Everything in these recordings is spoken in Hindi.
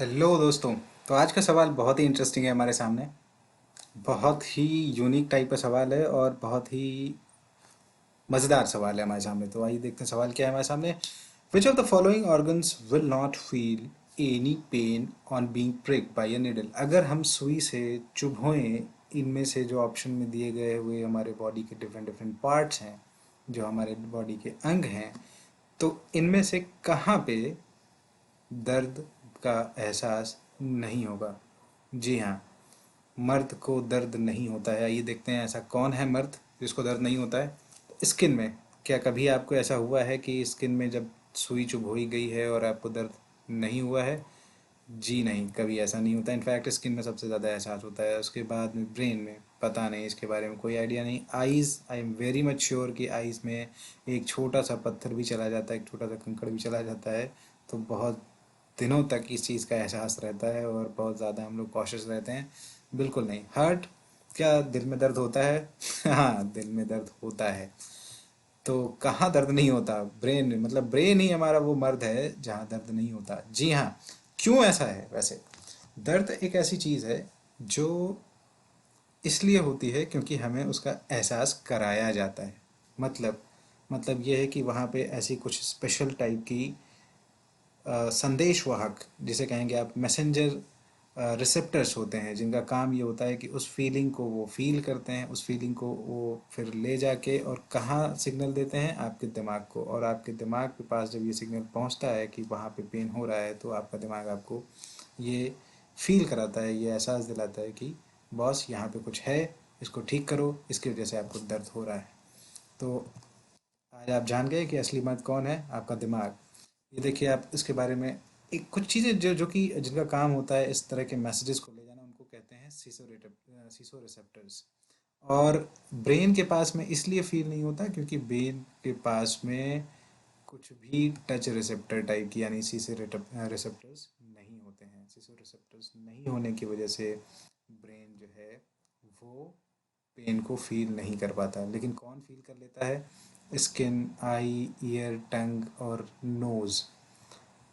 हेलो दोस्तों। तो आज का सवाल बहुत ही इंटरेस्टिंग है हमारे सामने। बहुत ही यूनिक टाइप का सवाल है और बहुत ही मज़ेदार सवाल है हमारे सामने। तो आइए देखते हैं सवाल क्या है हमारे सामने। Which of the following organs will not feel any pain on being pricked by a needle. अगर हम सुई से चुभोएं, इनमें से जो ऑप्शन में दिए गए हुए हमारे बॉडी के डिफरेंट डिफरेंट पार्ट्स हैं, जो हमारे बॉडी के अंग हैं, तो इनमें से कहाँ पे दर्द का एहसास नहीं होगा? जी हाँ, मर्द को दर्द नहीं होता है। आइए देखते हैं ऐसा कौन है मर्द जिसको दर्द नहीं होता है। स्किन में। क्या कभी आपको ऐसा हुआ है कि स्किन में जब सुई चुभोई गई है और आपको दर्द नहीं हुआ है? जी नहीं, कभी ऐसा नहीं होता। इनफैक्ट स्किन में सबसे ज़्यादा एहसास होता है, उसके बाद में ब्रेन में पता नहीं, इसके बारे में कोई आइडिया नहीं। Eyes, I am very much sure कि आइज़ में एक छोटा सा पत्थर भी चला जाता है, एक छोटा सा कंकड़ भी चला जाता है, तो बहुत दिनों तक इस चीज़ का एहसास रहता है और बहुत ज़्यादा हम लोग कॉशियस रहते हैं। बिल्कुल नहीं। हार्ट, क्या दिल में दर्द होता है? हाँ, दिल में दर्द होता है। तो कहाँ दर्द नहीं होता? ब्रेन में। मतलब ब्रेन ही हमारा वो मर्द है जहाँ दर्द नहीं होता। जी हाँ। क्यों ऐसा है वैसे? दर्द एक ऐसी चीज़ है जो इसलिए होती है क्योंकि हमें उसका एहसास कराया जाता है। मतलब मतलब ये है कि वहाँ पे ऐसी कुछ स्पेशल टाइप की संदेशवाहक, जिसे कहेंगे आप, मैसेंजर रिसेप्टर्स होते हैं, जिनका काम ये होता है कि उस फीलिंग को वो फील करते हैं, उस फीलिंग को वो फिर ले जाके और कहाँ सिग्नल देते हैं? आपके दिमाग को। और आपके दिमाग के पास जब ये सिग्नल पहुंचता है कि वहाँ पे पेन हो रहा है, तो आपका दिमाग आपको ये फील कराता है, ये एहसास दिलाता है कि बॉस यहाँ पे कुछ है, इसको ठीक करो, इसकी वजह से आपको दर्द हो रहा है। तो आज आप जान गए कि असली मर्द कौन है? आपका दिमाग। ये देखिए, आप इसके बारे में एक कुछ चीज़ें जो जो कि जिनका काम होता है इस तरह के मैसेजेस को ले जाना, उनको कहते हैं सीसो रिसेप्टर्स। और ब्रेन के पास में इसलिए फील नहीं होता क्योंकि ब्रेन के पास में कुछ भी टच रिसेप्टर टाइप की, यानी सीसे रिसेप्टर्स नहीं होते हैं। सीसो रिसेप्टर्स नहीं होने की वजह से ब्रेन जो है वो पेन को फील नहीं कर पाता। लेकिन कौन फील कर लेता है? स्किन, आई, ईयर, टंग और नोज़,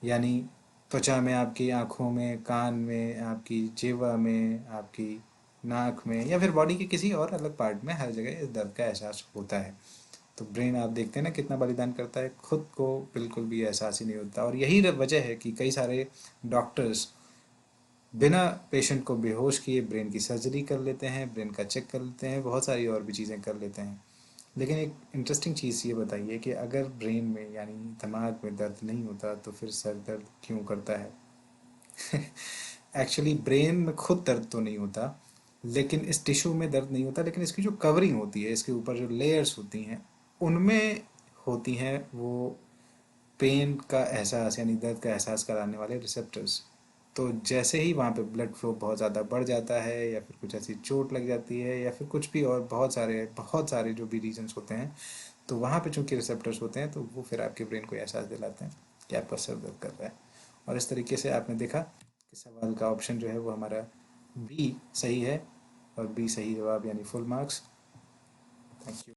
यानी त्वचा में, आपकी आँखों में, कान में, आपकी जिह्वा में, आपकी नाक में, या फिर बॉडी के किसी और अलग पार्ट में, हर जगह इस दर्द का एहसास होता है। तो ब्रेन, आप देखते हैं ना कितना बलिदान करता है, खुद को बिल्कुल भी एहसास ही नहीं होता। और यही वजह है कि कई सारे डॉक्टर्स बिना पेशेंट को बेहोश किए ब्रेन की सर्जरी कर लेते हैं, ब्रेन का चेक कर लेते हैं, बहुत सारी और भी चीज़ें कर लेते हैं। लेकिन एक इंटरेस्टिंग चीज़ ये बताइए कि अगर ब्रेन में यानी दिमाग में दर्द नहीं होता तो फिर सर दर्द क्यों करता है? एक्चुअली ब्रेन में खुद दर्द तो नहीं होता, लेकिन इस टिश्यू में दर्द नहीं होता, लेकिन इसकी जो कवरिंग होती है, इसके ऊपर जो लेयर्स होती हैं, उनमें होती हैं वो पेन का एहसास, यानी दर्द का एहसास कराने वाले रिसेप्टर्स। तो जैसे ही वहाँ पे ब्लड फ्लो बहुत ज़्यादा बढ़ जाता है, या फिर कुछ ऐसी चोट लग जाती है, या फिर कुछ भी और बहुत सारे जो भी रीजंस होते हैं, तो वहाँ पे चूंकि रिसेप्टर्स होते हैं, तो वो फिर आपके ब्रेन को एहसास दिलाते हैं कि आपका सर दर्द कर रहा है। और इस तरीके से आपने देखा कि सवाल का ऑप्शन जो है वो हमारा बी सही है। और बी सही जवाब, यानी फुल मार्क्स। Thank you.